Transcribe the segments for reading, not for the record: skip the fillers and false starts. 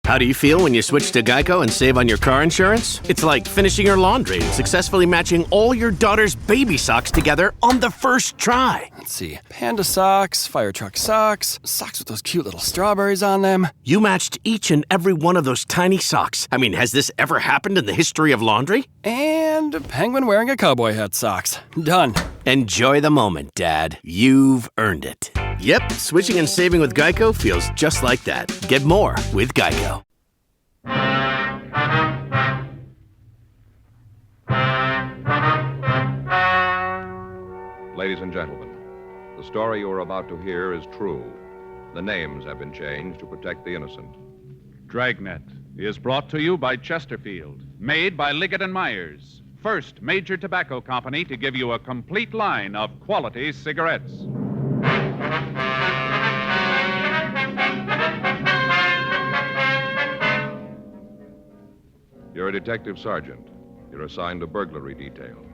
How do you feel when you switch to Geico and save on your car insurance? It's like finishing your laundry and successfully matching all your daughter's baby socks together on the first try. Let's see. Panda socks, fire truck socks, socks with those cute little strawberries on them. You matched each and every one of those tiny socks. I mean, has this ever happened in the history of laundry? And a penguin wearing a cowboy hat socks. Done. Enjoy the moment, Dad. You've earned it. Yep, switching and saving with Geico feels just like that. Get more with Geico. Ladies and gentlemen, the story you are about to hear is true. The names have been changed to protect the innocent. Dragnet is brought to you by Chesterfield, made by Liggett & Myers, first major tobacco company to give you a complete line of quality cigarettes. You're a detective sergeant. You're assigned to burglary detail.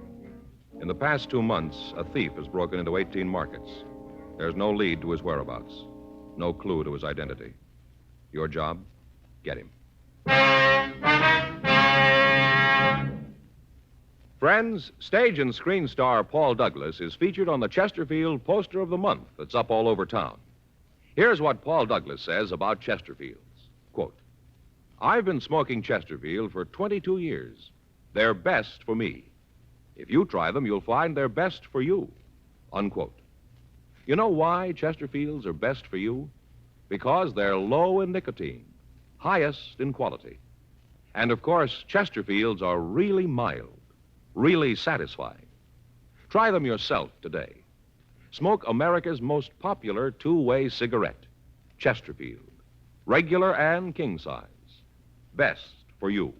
In the past 2 months, a thief has broken into 18 markets. There's no lead to his whereabouts, no clue to his identity. Your job? Get him. Friends, stage and screen star Paul Douglas is featured on the Chesterfield Poster of the Month that's up all over town. Here's what Paul Douglas says about Chesterfields. Quote, "I've been smoking Chesterfield for 22 years. They're best for me. If you try them, you'll find they're best for you." Unquote. You know why Chesterfields are best for you? Because they're low in nicotine, highest in quality. And, of course, Chesterfields are really mild, really satisfying. Try them yourself today. Smoke America's most popular two-way cigarette, Chesterfield. Regular and king size. Best for you.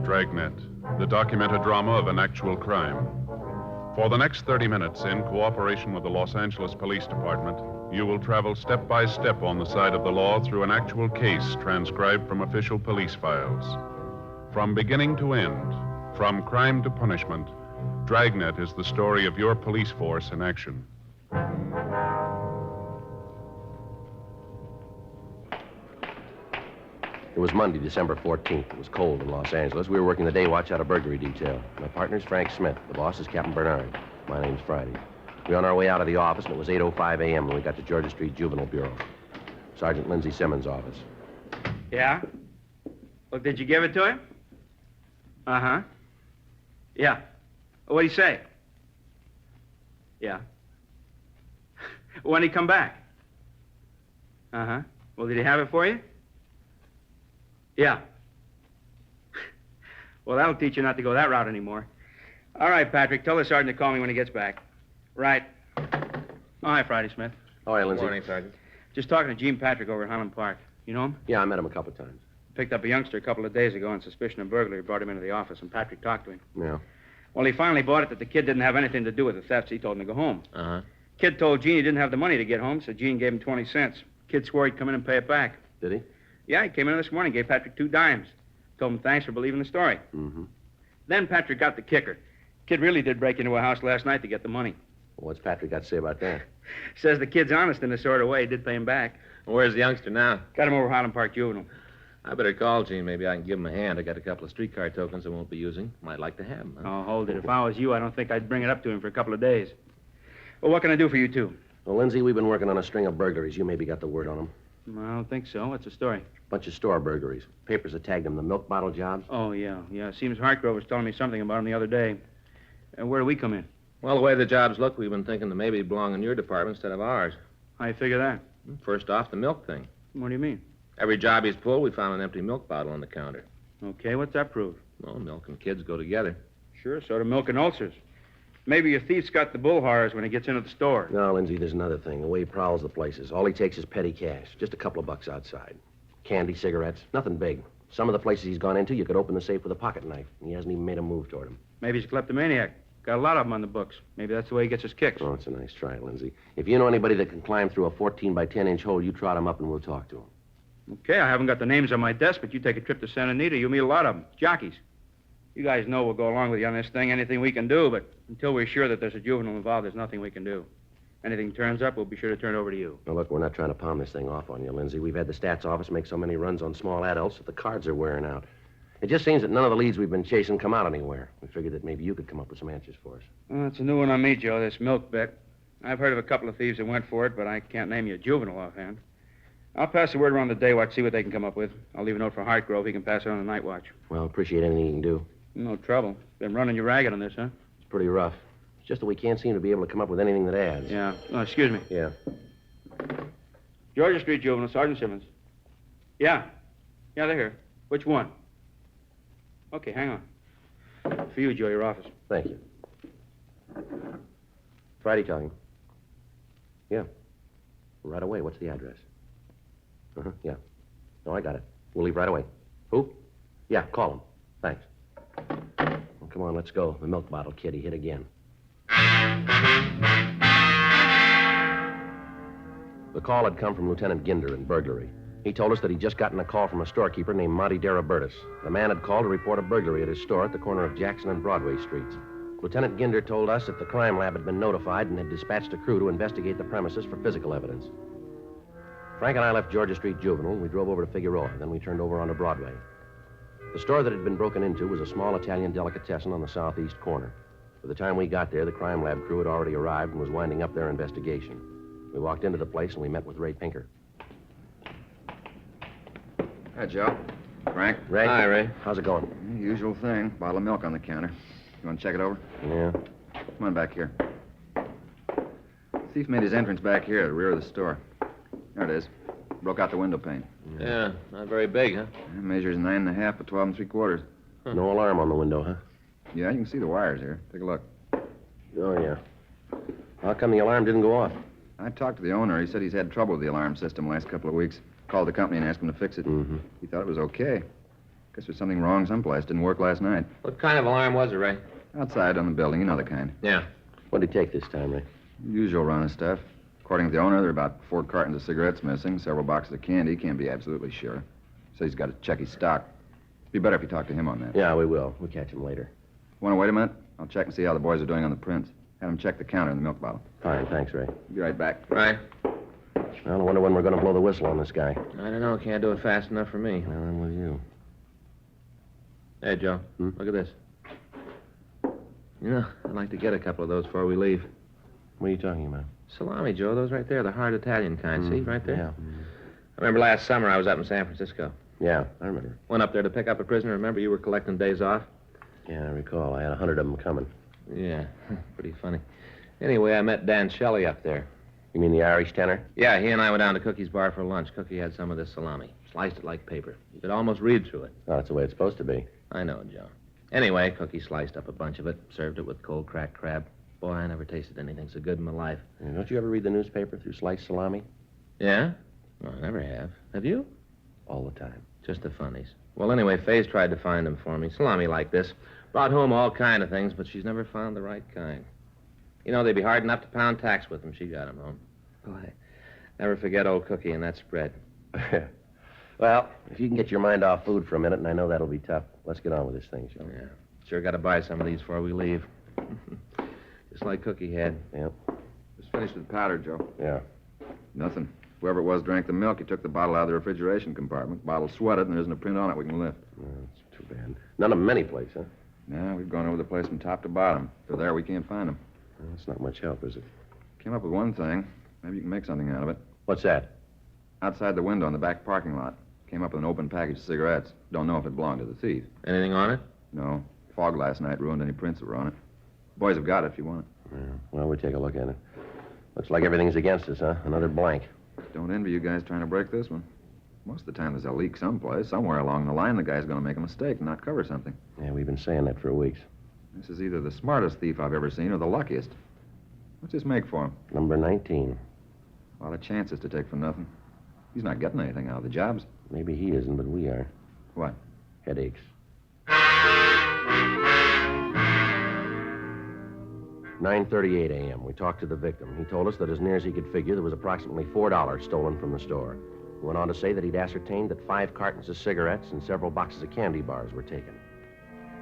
Dragnet, the documented drama of an actual crime. For the next 30 minutes, in cooperation with the Los Angeles Police Department, you will travel step by step on the side of the law through an actual case transcribed from official police files. From beginning to end, from crime to punishment, Dragnet is the story of your police force in action. It was Monday, December 14th. It was cold in Los Angeles. We were working the day watch out of burglary detail. My partner's Frank Smith. The boss is Captain Bernard. My name's Friday. We were on our way out of the office, and it was 8:05 a.m. when we got to Georgia Street Juvenile Bureau. Sergeant Lindsay Simmons' office. Yeah? Well, did you give it to him? Uh-huh. Yeah. What'd he say? Yeah. When'd he come back? Uh-huh. Well, did he have it for you? Yeah. Well, that'll teach you not to go that route anymore. All right, Patrick, tell the sergeant to call me when he gets back. Right. Oh, hi, Friday Smith. Oh, hi, Lindsay. Morning, Sergeant. Just talking to Gene Patrick over at Highland Park. You know him? Yeah, I met him a couple times. Picked up a youngster a couple of days ago on suspicion of burglary. Brought him into the office, and Patrick talked to him. Yeah. Well, he finally bought it that the kid didn't have anything to do with the thefts. He told him to go home. Uh-huh. Kid told Gene he didn't have the money to get home, so Gene gave him 20 cents. Kid swore he'd come in and pay it back. Did he? Yeah, he came in this morning, gave Patrick 2 dimes. Told him thanks for believing the story. Mm-hmm. Then Patrick got the kicker. Kid really did break into a house last night to get the money. Well, what's Patrick got to say about that? Says the kid's honest in a sort of way. He did pay him back. Where's the youngster now? Got him over Highland Park Juvenile. I better call Gene. Maybe I can give him a hand. I got a couple of streetcar tokens I won't be using. Might like to have them. Huh? Oh, hold it. If I was you, I don't think I'd bring it up to him for a couple of days. Well, what can I do for you two? Well, Lindsay, we've been working on a string of burglaries. You maybe got the word on them. I don't think so. What's the story? Bunch of store burglaries. Papers have tagged them. The milk bottle jobs. Oh, yeah. Seems Hartgrove was telling me something about him the other day. Where do we come in? Well, the way the jobs look, we've been thinking they maybe belong in your department instead of ours. How you figure that? First off, the milk thing. What do you mean? Every job he's pulled, we found an empty milk bottle on the counter. Okay, what's that prove? Well, milk and kids go together. Sure, so do milk and ulcers. Maybe your thief's got the bull horrors when he gets into the store. No, Lindsay, there's another thing. The way he prowls the places. All he takes is petty cash. Just a couple of bucks outside. Candy, cigarettes, nothing big. Some of the places he's gone into, you could open the safe with a pocket knife, and he hasn't even made a move toward him. Maybe he's a kleptomaniac. Got a lot of them on the books. Maybe that's the way he gets his kicks. Oh, it's a nice try, Lindsay. If you know anybody that can climb through a 14 by 10-inch hole, you trot him up and we'll talk to him. Okay, I haven't got the names on my desk, but you take a trip to Santa Anita, you'll meet a lot of them. Jockeys. You guys know we'll go along with you on this thing, anything we can do, but until we're sure that there's a juvenile involved, there's nothing we can do. Anything turns up, we'll be sure to turn it over to you. Now, look, we're not trying to palm this thing off on you, Lindsay. We've had the stats office make so many runs on small adults that the cards are wearing out. It just seems that none of the leads we've been chasing come out anywhere. We figured that maybe you could come up with some answers for us. Well, it's a new one on me, Joe, this milk bet. I've heard of a couple of thieves that went for it, but I can't name you a juvenile offhand. I'll pass the word around the day watch, see what they can come up with. I'll leave a note for Hartgrove. He can pass it on the night watch. Well, appreciate anything you can do. No trouble. Been running you ragged on this, huh? It's pretty rough. It's just that we can't seem to be able to come up with anything that adds. Yeah. Oh, excuse me. Yeah. Georgia Street Juvenile, Sergeant Simmons. Yeah. Yeah, they're here. Which one? Okay, hang on. For you, Joe, your office. Thank you. Friday talking. Yeah. Right away. What's the address? Yeah. No, I got it. We'll leave right away. Who? Yeah, call him. Thanks. Well, come on, let's go. The milk bottle kid, he hit again. The call had come from Lieutenant Ginder in burglary. He told us that he'd just gotten a call from a storekeeper named Monty Darabertis. The man had called to report a burglary at his store at the corner of Jackson and Broadway Streets. Lieutenant Ginder told us that the crime lab had been notified and had dispatched a crew to investigate the premises for physical evidence. Frank and I left Georgia Street Juvenile, and we drove over to Figueroa. Then we turned over onto Broadway. The store that had been broken into was a small Italian delicatessen on the southeast corner. By the time we got there, the crime lab crew had already arrived and was winding up their investigation. We walked into the place, and we met with Ray Pinker. Hi, Joe. Frank. Ray? Hi, Ray. How's it going? Usual thing. Bottle of milk on the counter. You want to check it over? Yeah. Come on back here. Thief made his entrance back here at the rear of the store. There it is. Broke out the window pane. Yeah, not very big, huh? It measures 9.5 by 12 3/4. No alarm on the window, huh? Yeah, you can see the wires here. Take a look. Oh, yeah. How come the alarm didn't go off? I talked to the owner. He said he's had trouble with the alarm system the last couple of weeks. Called the company and asked them to fix it. Mm-hmm. He thought it was okay. Guess there's something wrong someplace. Didn't work last night. What kind of alarm was it, Ray? Outside on the building. You know the kind. Yeah. What did he take this time, Ray? Usual run of stuff. According to the owner, there are about 4 cartons of cigarettes missing, several boxes of candy. Can't be absolutely sure. Says he's got to check his stock. Be better if you talk to him on that. Yeah, we will. We'll catch him later. Want to wait a minute? I'll check and see how the boys are doing on the prints. Have them check the counter and the milk bottle. Fine, thanks, Ray. Be right back. Right. Well, I wonder when we're going to blow the whistle on this guy. I don't know. Can't do it fast enough for me. Well, I'm with you. Hey, Joe. Look at this. You know, I'd like to get a couple of those before we leave. What are you talking about? Salami, Joe. Those right there, the hard Italian kind. See, right there? Yeah. I remember last summer I was up in San Francisco. Yeah, I remember. Went up there to pick up a prisoner. Remember you were collecting days off? Yeah, I recall. I had 100 of them coming. Yeah, pretty funny. Anyway, I met Dan Shelley up there. You mean the Irish tenor? Yeah, he and I went down to Cookie's bar for lunch. Cookie had some of this salami. Sliced it like paper. You could almost read through it. Oh, that's the way it's supposed to be. I know, Joe. Anyway, Cookie sliced up a bunch of it, served it with cold cracked crab. Boy, I never tasted anything so good in my life. Don't you ever read the newspaper through sliced salami? Yeah? Well, I never have. Have you? All the time. Just the funnies. Well, anyway, Faye's tried to find them for me. Salami like this. Brought home all kind of things, but she's never found the right kind. You know, they'd be hard enough to pound tacks with them. She got them home. Boy, never forget old Cookie and that spread. Well, if you can get your mind off food for a minute, and I know that'll be tough, let's get on with this thing, shall we? Yeah. Sure got to buy some of these before we leave. Just like Cookie had. Yep. Just finished with powder, Joe. Yeah. Nothing. Whoever it was drank the milk. He took the bottle out of the refrigeration compartment. Bottle sweated, and there isn't a print on it we can lift. Oh, that's too bad. None of them any place, huh? Yeah, we've gone over the place from top to bottom. If they're there, we can't find them. Well, that's not much help, is it? Came up with one thing. Maybe you can make something out of it. What's that? Outside the window in the back parking lot. Came up with an open package of cigarettes. Don't know if it belonged to the thief. Anything on it? No. Fog last night ruined any prints that were on it. Boys have got it if you want it. Yeah. Well, we'll take a look at it. Looks like everything's against us, huh? Another blank. Don't envy you guys trying to break this one. Most of the time there's a leak someplace. Somewhere along the line, the guy's going to make a mistake and not cover something. Yeah, we've been saying that for weeks. This is either the smartest thief I've ever seen or the luckiest. What's this make for him? Number 19. A lot of chances to take for nothing. He's not getting anything out of the jobs. Maybe he isn't, but we are. What? Headaches. 9:38 a.m. We talked to the victim. He told us that as near as he could figure, there was approximately $4 stolen from the store. He went on to say that he'd ascertained that 5 cartons of cigarettes and several boxes of candy bars were taken.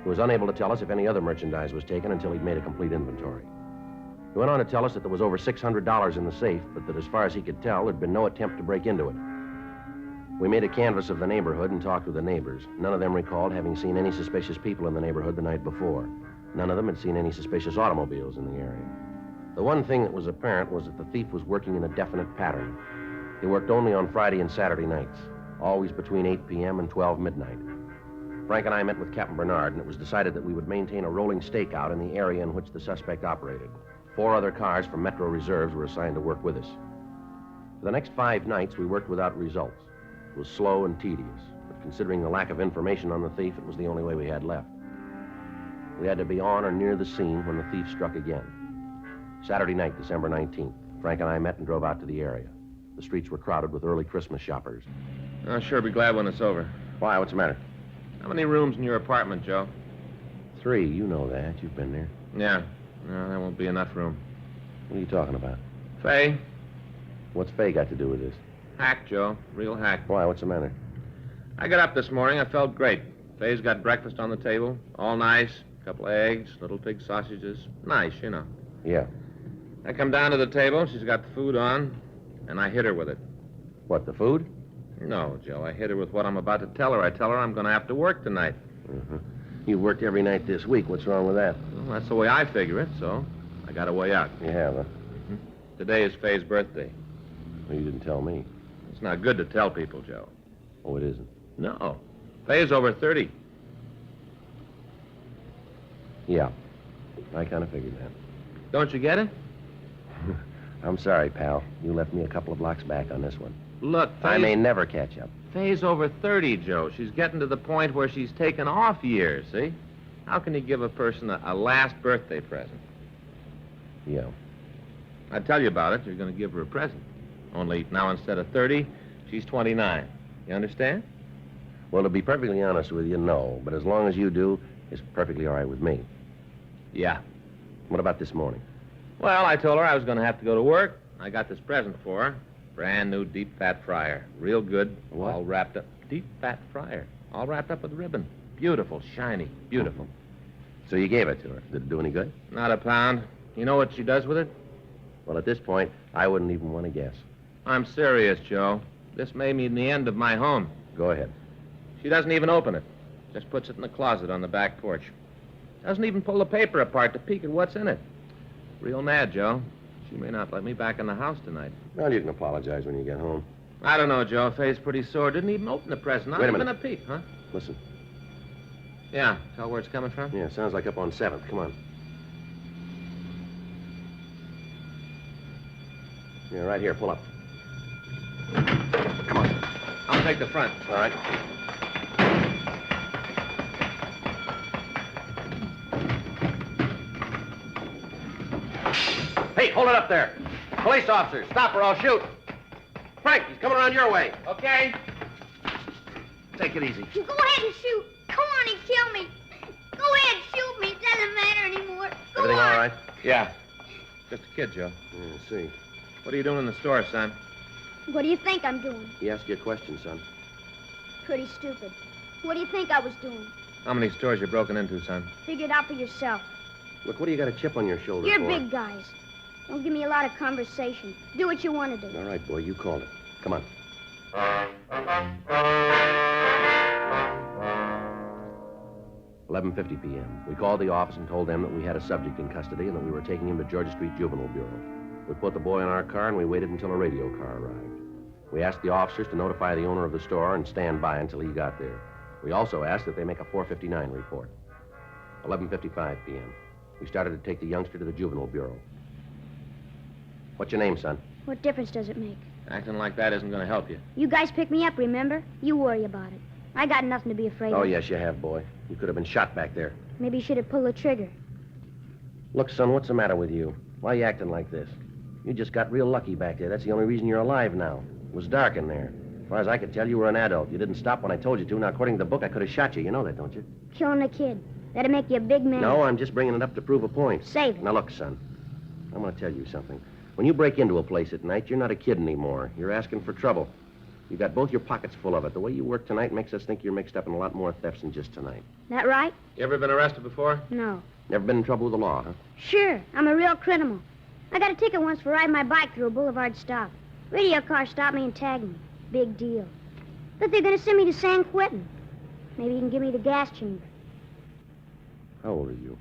He was unable to tell us if any other merchandise was taken until he'd made a complete inventory. He went on to tell us that there was over $600 in the safe, but that as far as he could tell, there'd been no attempt to break into it. We made a canvass of the neighborhood and talked with the neighbors. None of them recalled having seen any suspicious people in the neighborhood the night before. None of them had seen any suspicious automobiles in the area. The one thing that was apparent was that the thief was working in a definite pattern. He worked only on Friday and Saturday nights, always between 8 p.m. and 12 midnight. Frank and I met with Captain Bernard, and it was decided that we would maintain a rolling stakeout in the area in which the suspect operated. 4 other cars from Metro Reserves were assigned to work with us. For the next 5 nights, we worked without results. It was slow and tedious, but considering the lack of information on the thief, it was the only way we had left. We had to be on or near the scene when the thief struck again. Saturday night, December 19th, Frank and I met and drove out to the area. The streets were crowded with early Christmas shoppers. I'll sure be glad when it's over. Why? What's the matter? How many rooms in your apartment, Joe? 3. You know that. You've been there. Yeah. No, there won't be enough room. What are you talking about? Faye? What's Faye got to do with this? Hack, Joe. Real hack. Why? What's the matter? I got up this morning. I felt great. Faye's got breakfast on the table. All nice. A couple of eggs, little pig sausages. Nice, you know. Yeah. I come down to the table. She's got the food on, and I hit her with it. What, the food? No, Joe. I hit her with what I'm about to tell her. I tell her I'm going to have to work tonight. Mm-hmm. You've worked every night this week. What's wrong with that? Well, that's the way I figure it, so I got a way out. You have, huh? Mm-hmm. Today is Faye's birthday. Well, you didn't tell me. It's not good to tell people, Joe. Oh, it isn't? No. Faye's over 30. Yeah. I kind of figured that. Don't you get it? I'm sorry, pal. You left me a couple of blocks back on this one. Look, I may never catch up. Faye's over 30, Joe. She's getting to the point where she's taken off years, see? How can you give a person a last birthday present? Yeah. I tell you about it. You're going to give her a present. Only now instead of 30, she's 29. You understand? Well, to be perfectly honest with you, no. But as long as you do, it's perfectly all right with me. Yeah. What about this morning? Well, I told her I was going to have to go to work. I got this present for her. Brand new deep fat fryer. Real good. What? All wrapped up. Deep fat fryer. All wrapped up with ribbon. Beautiful, shiny, beautiful. So you gave it to her. Did it do any good? Not a pound. You know what she does with it? Well, at this point, I wouldn't even want to guess. I'm serious, Joe. This may mean the end of my home. Go ahead. She doesn't even open it. Just puts it in the closet on the back porch. Doesn't even pull the paper apart to peek at what's in it. Real mad, Joe. She may not let me back in the house tonight. Well, you can apologize when you get home. I don't know, Joe. Faye's pretty sore. Didn't even open the present. Not Wait a even minute. a peek, huh? Listen. Yeah. Tell where it's coming from? Yeah, sounds like up on 7th. Come on. Yeah, right here. Pull up. Come on. I'll take the front. All right. Hey, hold it up there. Police officer, stop or I'll shoot. Frank, he's coming around your way. Okay. Take it easy. Go ahead and shoot. Come on and kill me. Go ahead and shoot me. It doesn't matter anymore. Go Everything on. all right? Yeah. Just a kid, Joe. Yeah, see. What are you doing in the store, son? What do you think I'm doing? He asked you a question, son. Pretty stupid. What do you think I was doing? How many stores you broken into, son? Figure it out for yourself. Look, what do you got a chip on your shoulder You're for? big guys. Don't give me a lot of conversation. Do what you want to do. All right, boy, you called it. Come on. 11:50 p.m. We called the office and told them that we had a subject in custody and that we were taking him to Georgia Street Juvenile Bureau. We put the boy in our car and we waited until a radio car arrived. We asked the officers to notify the owner of the store and stand by until he got there. We also asked that they make a 459 report. 11:55 p.m. We started to take the youngster to the Juvenile Bureau. What's your name, son? What difference does it make? Acting like that isn't going to help you. You guys pick me up, remember? You worry about it. I got nothing to be afraid Oh, of. yes, you have, boy. You could have been shot back there. Maybe you should have pulled the trigger. Look, son, what's the matter with you? Why are you acting like this? You just got real lucky back there. That's the only reason you're alive now. It was dark in there. As far as I could tell, you were an adult. You didn't stop when I told you to. Now, according to the book, I could have shot you. You know that, don't you? Killing a kid. That'd make you a big man. No, I'm just bringing it up to prove a point. Save it. Now, look, son. I'm going to tell you something. When you break into a place at night, you're not a kid anymore. You're asking for trouble. You got both your pockets full of it. The way you work tonight makes us think you're mixed up in a lot more thefts than just tonight. That right? You ever been arrested before? No. Never been in trouble with the law, huh? Sure. I'm a real criminal. I got a ticket once for riding my bike through a boulevard stop. Radio car stopped me and tagged me. Big deal. But they're going to send me to San Quentin. Maybe you can give me the gas chamber. How old are you?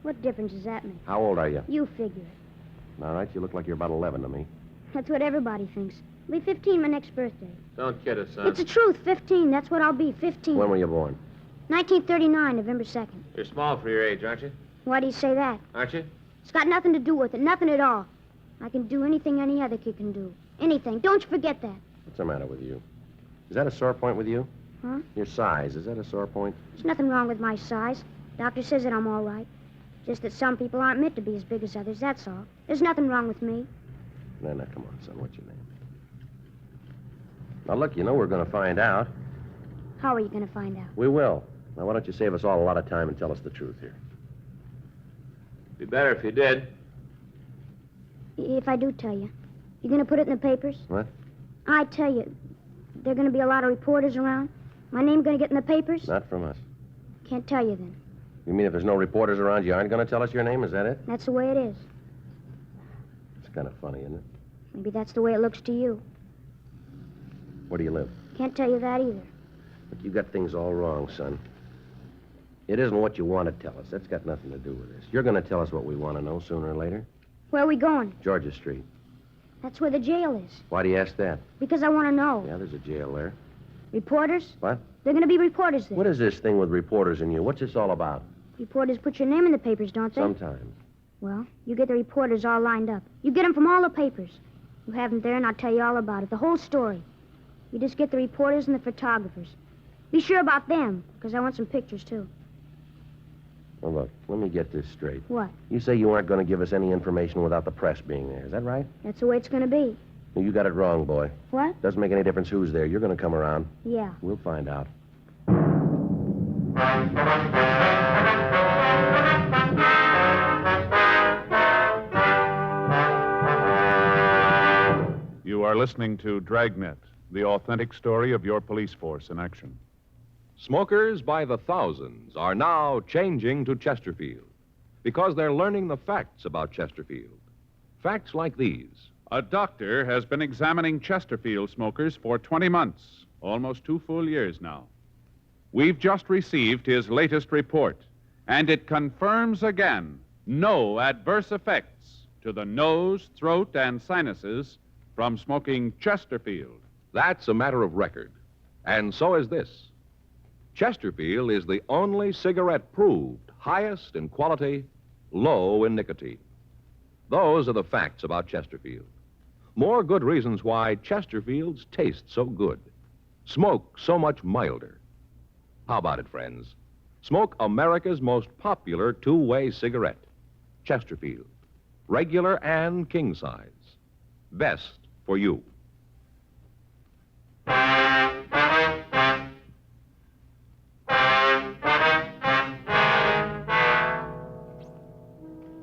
What difference does that make? How old are you? You figure it. All right, you look like you're about 11 to me. That's what everybody thinks. I'll be 15 my next birthday. Don't kid us, son. It's the truth. 15. That's what I'll be. 15. When were you born? 1939, November 2nd. You're small for your age, aren't you? Why do you say that? Aren't you? It's got nothing to do with it. Nothing at all. I can do anything any other kid can do. Anything. Don't you forget that. What's the matter with you? Is that a sore point with you? Huh? Your size, is that a sore point? There's nothing wrong with my size. Doctor says that I'm all right. Just that some people aren't meant to be as big as others, that's all. There's nothing wrong with me. No, come on, son. What's your name? Now, look, you know we're going to find out. How are you going to find out? We will. Now, why don't you save us all a lot of time and tell us the truth here? Be better if you did. If I do tell you, you going to put it in the papers? What? I tell you, there are going to be a lot of reporters around. My name going to get in the papers? Not from us. Can't tell you then. You mean if there's no reporters around, you aren't going to tell us your name? Is that it? That's the way it is. It's kind of funny, isn't it? Maybe that's the way it looks to you. Where do you live? Can't tell you that either. Look, you got things all wrong, son. It isn't what you want to tell us. That's got nothing to do with this. You're going to tell us what we want to know sooner or later. Where are we going? Georgia Street. That's where the jail is. Why do you ask that? Because I want to know. Yeah, there's a jail there. Reporters? What? They're going to be reporters there. What is this thing with reporters and you? What's this all about? Reporters put your name in the papers, don't they? Sometimes. Well, you get the reporters all lined up. You get them from all the papers. You have them there, and I'll tell you all about it, the whole story. You just get the reporters and the photographers. Be sure about them, because I want some pictures, too. Well, look, let me get this straight. What? You say you aren't going to give us any information without the press being there. Is that right? That's the way it's going to be. Well, you got it wrong, boy. What? Doesn't make any difference who's there. You're going to come around. Yeah. We'll find out. You are listening to Dragnet, the authentic story of your police force in action. Smokers by the thousands are now changing to Chesterfield because they're learning the facts about Chesterfield. Facts like these. A doctor has been examining Chesterfield smokers for 20 months, almost 2 full years now. We've just received his latest report, and it confirms again no adverse effects to the nose, throat, and sinuses from smoking Chesterfield. That's a matter of record. And so is this. Chesterfield is the only cigarette proved highest in quality, low in nicotine. Those are the facts about Chesterfield. More good reasons why Chesterfields taste so good, smoke so much milder. How about it, friends? Smoke America's most popular two-way cigarette, Chesterfield. Regular and king size. Best for you.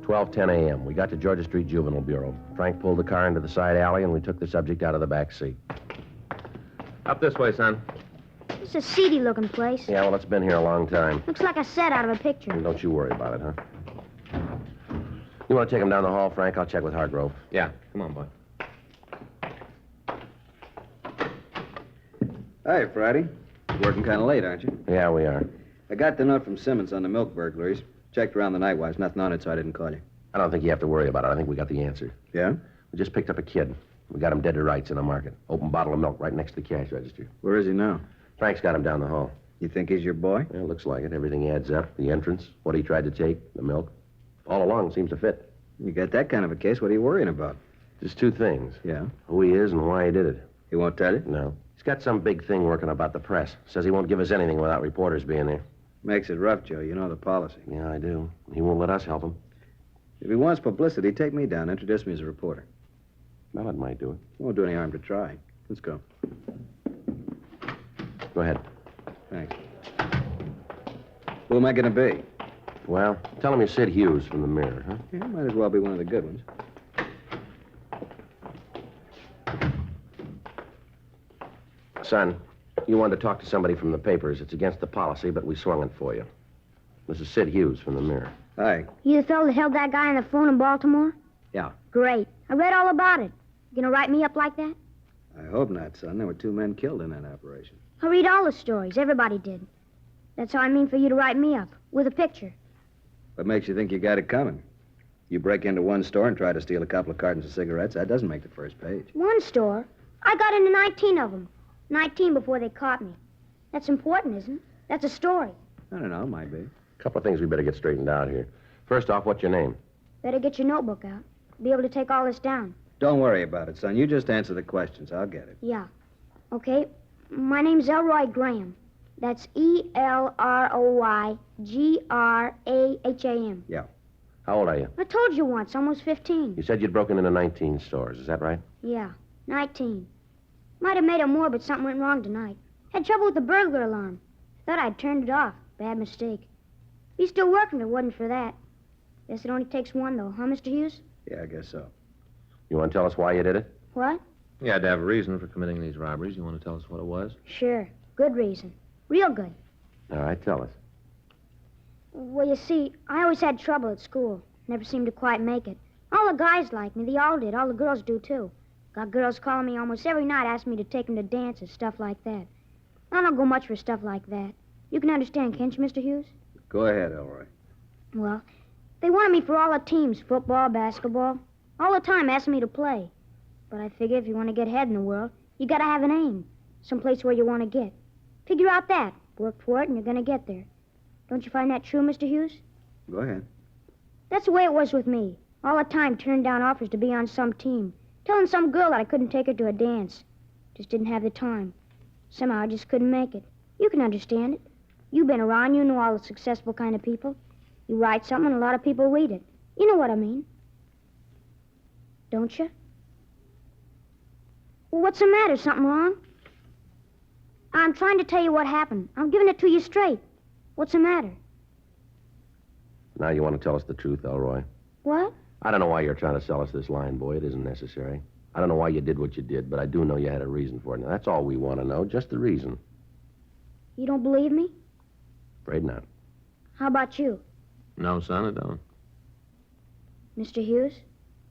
12:10 a.m. We got to Georgia Street Juvenile Bureau. Frank pulled the car into the side alley, and we took the subject out of the back seat. Up this way, son. It's a seedy-looking place. Yeah, well, it's been here a long time. Looks like a set out of a picture. Don't you worry about it, huh? You want to take him down the hall, Frank? I'll check with Hargrove. Yeah, come on, boy. Hi, Friday. Working kind of late, aren't you? Yeah, we are. I got the note from Simmons on the milk burglaries. Checked around the night watch. Nothing on it, so I didn't call you. I don't think you have to worry about it. I think we got the answer. Yeah? We just picked up a kid. We got him dead to rights in the market. Open bottle of milk right next to the cash register. Where is he now? Frank's got him down the hall. You think he's your boy? Yeah, looks like it. Everything adds up. The entrance, what he tried to take, the milk. All along seems to fit. You got that kind of a case. What are you worrying about? Just two things. Yeah? Who he is and why he did it. He won't tell you? No. He's got some big thing working about the press. Says he won't give us anything without reporters being there. Makes it rough, Joe. You know the policy. Yeah, I do. He won't let us help him. If he wants publicity, take me down. Introduce me as a reporter. Well, that might do it. Won't do any harm to try. Let's go. Go ahead. Thanks. Who am I going to be? Well, tell him you're Sid Hughes from the Mirror, huh? Yeah, might as well be one of the good ones. Son, you wanted to talk to somebody from the papers. It's against the policy, but we swung it for you. This is Sid Hughes from the Mirror. Hi. You the fellow that held that guy on the phone in Baltimore? Yeah. Great. I read all about it. You gonna write me up like that? I hope not, son. There were 2 men killed in that operation. I read all the stories. Everybody did. That's how I mean for you to write me up, with a picture. What makes you think you got it coming? You break into one store and try to steal a couple of cartons of cigarettes, that doesn't make the first page. One store? I got into 19 of them. 19 before they caught me. That's important, isn't it? That's a story. I don't know, might be. A couple of things we better get straightened out here. First off, what's your name? Better get your notebook out. Be able to take all this down. Don't worry about it, son. You just answer the questions. I'll get it. Yeah. Okay. My name's Elroy Graham. That's Elroygraham. Yeah. How old are you? I told you once, almost 15. You said you'd broken into 19 stores. Is that right? Yeah, 19. Might have made it more, but something went wrong tonight. Had trouble with the burglar alarm. Thought I'd turned it off. Bad mistake. Be still working if it wasn't for that. Guess it only takes one, though, huh, Mr. Hughes? Yeah, I guess so. You want to tell us why you did it? What? You had to have a reason for committing these robberies. You want to tell us what it was? Sure. Good reason. Real good. All right, tell us. Well, you see, I always had trouble at school. Never seemed to quite make it. All the guys liked me. They all did. All the girls do, too. Got girls calling me almost every night asking me to take them to dances, stuff like that. I don't go much for stuff like that. You can understand, can't you, Mr. Hughes? Go ahead, Elroy. Well, they wanted me for all the teams, football, basketball. All the time asking me to play. But I figure if you want to get ahead in the world, you gotta have an aim. Someplace where you want to get. Figure out that. Work for it and you're gonna get there. Don't you find that true, Mr. Hughes? Go ahead. That's the way it was with me. All the time turning down offers to be on some team. Telling some girl that I couldn't take her to a dance. Just didn't have the time. Somehow I just couldn't make it. You can understand it. You've been around, you know all the successful kind of people. You write something and a lot of people read it. You know what I mean. Don't you? Well, what's the matter? Something wrong? I'm trying to tell you what happened. I'm giving it to you straight. What's the matter? Now you want to tell us the truth, Elroy. What? I don't know why you're trying to sell us this line, boy. It isn't necessary. I don't know why you did what you did, but I do know you had a reason for it. Now, that's all we want to know, just the reason. You don't believe me? Afraid not. How about you, No, son, I don't. Mr. Hughes?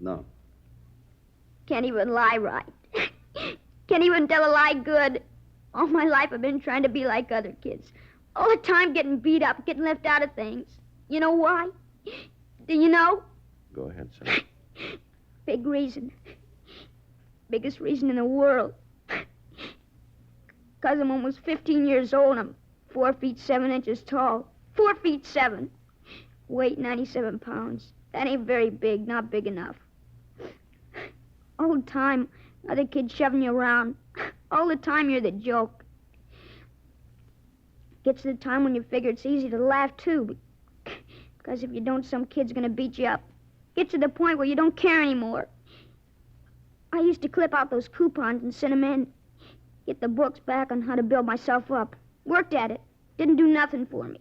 No. Can't even lie right. Can't even tell a lie good. All my life I've been trying to be like other kids. All the time getting beat up, getting left out of things. You know why? Do you know? Go ahead, son. Big reason. Biggest reason in the world. 'Cause I'm almost 15 years old. I'm 4 feet 7 inches tall. 4 feet 7. Weight 97 pounds. That ain't very big, not big enough. All the time, other kids shoving you around. All the time you're the joke. Gets to the time when you figure it's easy to laugh, too. Because if you don't, some kid's gonna beat you up. Gets to the point where you don't care anymore. I used to clip out those coupons and send them in. Get the books back on how to build myself up. Worked at it. Didn't do nothing for me.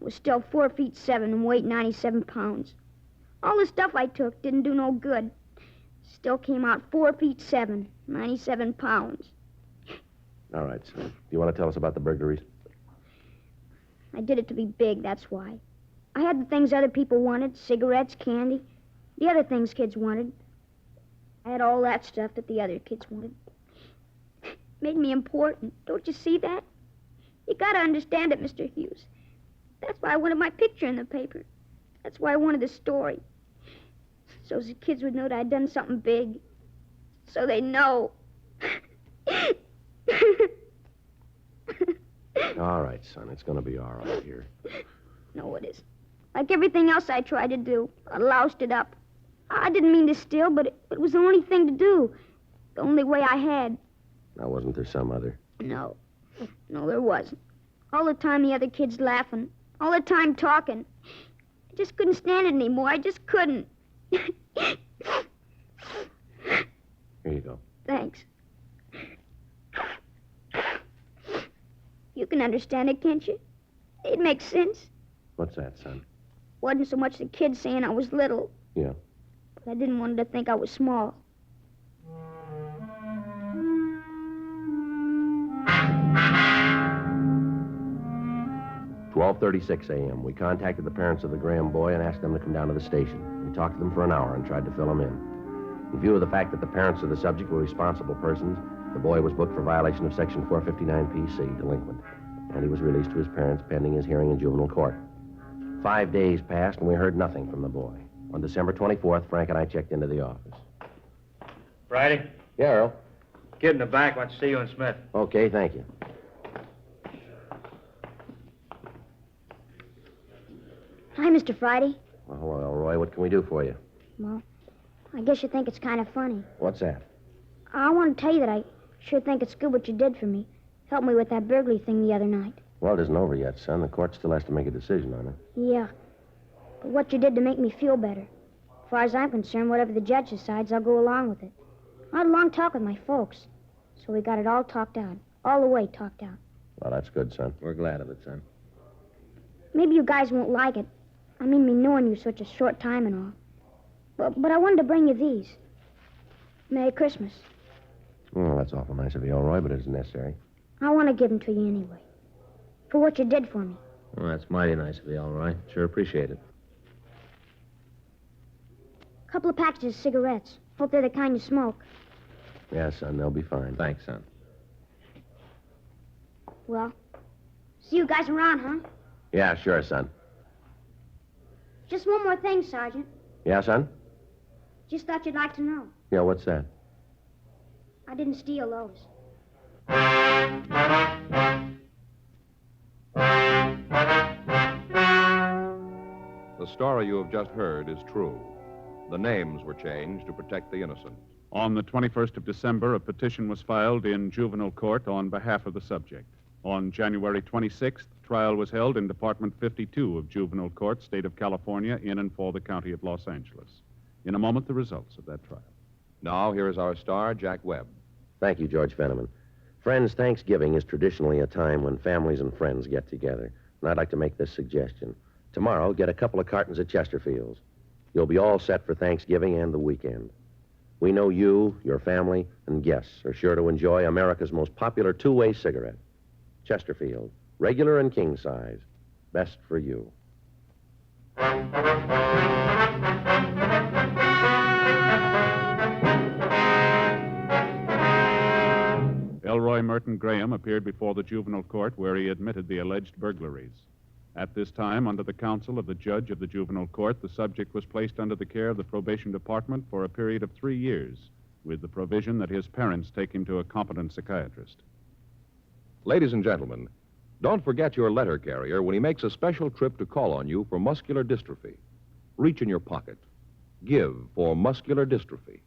I was still 4 feet 7 and weighed 97 pounds. All the stuff I took didn't do no good. Still came out 4 feet 7, 97 pounds. All right, son. Do you want to tell us about the burglaries? I did it to be big, that's why. I had the things other people wanted, cigarettes, candy, the other things kids wanted. I had all that stuff that the other kids wanted. Made me important. Don't you see that? You gotta understand it, Mr. Hughes. That's why I wanted my picture in the paper. That's why I wanted the story. So the kids would know that I'd done something big. So they know. All right, son. It's going to be all right here. No, it isn't. Like everything else I tried to do, I loused it up. I didn't mean to steal, but it was the only thing to do. The only way I had. Now, wasn't there some other? No. No, there wasn't. All the time the other kids laughing. All the time talking. I just couldn't stand it anymore. I just couldn't. Here you go. Thanks. You can understand it, can't you? It makes sense. What's that, son? Wasn't so much the kids saying I was little. Yeah. But I didn't want them to think I was small. "12:36 a.m. We contacted the parents of the Graham boy and asked them to come down to the station. We talked to them for an hour and tried to fill them in. In view of the fact that the parents of the subject were responsible persons, the boy was booked for violation of Section 459 PC, delinquent, and he was released to his parents pending his hearing in juvenile court. 5 days passed, and we heard nothing from the boy. On December 24th, Frank and I checked into the office. Friday? Yeah, Earl. Kid in the back wants to see you and Smith. Okay, thank you. Hi, Mr. Friday. Well, hello, Elroy. What can we do for you? Well, I guess you think it's kind of funny. What's that? I want to tell you that I sure think it's good what you did for me. Helped me with that burglary thing the other night. Well, it isn't over yet, son. The court still has to make a decision on it. Yeah. But what you did to make me feel better. As far as I'm concerned, whatever the judge decides, I'll go along with it. I had a long talk with my folks, so we got it all talked out. All the way talked out. Well, that's good, son. We're glad of it, son. Maybe you guys won't like it. I mean, me knowing you such a short time and all. But I wanted to bring you these. Merry Christmas. Well, that's awful nice of you, Elroy, but it isn't necessary. I want to give them to you anyway. For what you did for me. Well, that's mighty nice of you, all right. Sure appreciate it. A couple of packages of cigarettes. Hope they're the kind you smoke. Yeah, son, they'll be fine. Thanks, son. Well, see you guys around, huh? Yeah, sure, son. Just one more thing, Sergeant. Yeah, son? Just thought you'd like to know. Yeah, what's that? I didn't steal those. The story you have just heard is true. The names were changed to protect the innocent. On the 21st of December, a petition was filed in juvenile court on behalf of the subject. On January 26th, trial was held in Department 52 of Juvenile Court, State of California, in and for the County of Los Angeles. In a moment, the results of that trial. Now, here is our star, Jack Webb. Thank you, George Fenneman. Friends, Thanksgiving is traditionally a time when families and friends get together. And I'd like to make this suggestion. Tomorrow, get a couple of cartons of Chesterfields. You'll be all set for Thanksgiving and the weekend. We know you, your family, and guests are sure to enjoy America's most popular two-way cigarette. Chesterfield, regular and king size. Best for you. Elroy Merton Graham appeared before the juvenile court where he admitted the alleged burglaries. At this time, under the counsel of the judge of the juvenile court, the subject was placed under the care of the probation department for a period of 3 years, with the provision that his parents take him to a competent psychiatrist. Ladies and gentlemen, don't forget your letter carrier when he makes a special trip to call on you for muscular dystrophy. Reach in your pocket. Give for muscular dystrophy.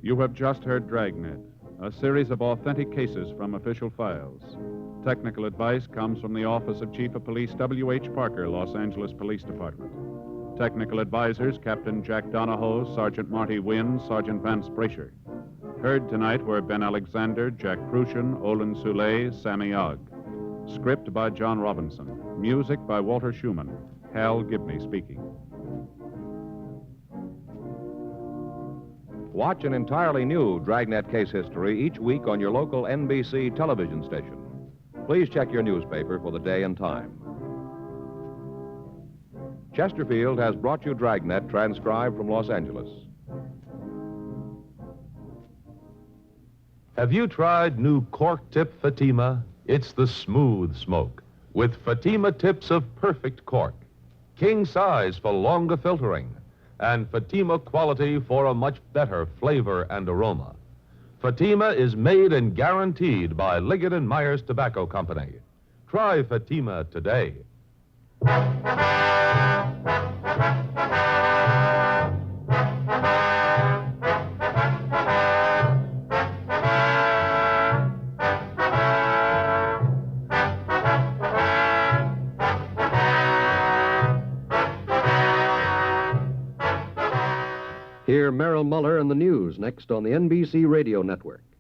You have just heard Dragnet, a series of authentic cases from official files. Technical advice comes from the Office of Chief of Police W.H. Parker, Los Angeles Police Department. Technical advisors, Captain Jack Donahoe, Sergeant Marty Wynn, Sergeant Vance Brasher. Heard tonight were Ben Alexander, Jack Crucian, Olin Soule, Sammy Ogg. Script by John Robinson. Music by Walter Schumann. Hal Gibney speaking. Watch an entirely new Dragnet case history each week on your local NBC television station. Please check your newspaper for the day and time. Chesterfield has brought you Dragnet, transcribed from Los Angeles. Have you tried new cork tip Fatima? It's the smooth smoke with Fatima tips of perfect cork, king size for longer filtering, and Fatima quality for a much better flavor and aroma. Fatima is made and guaranteed by Liggett & Myers Tobacco Company. Try Fatima today. Hear Merrill Muller and the news next on the NBC Radio Network.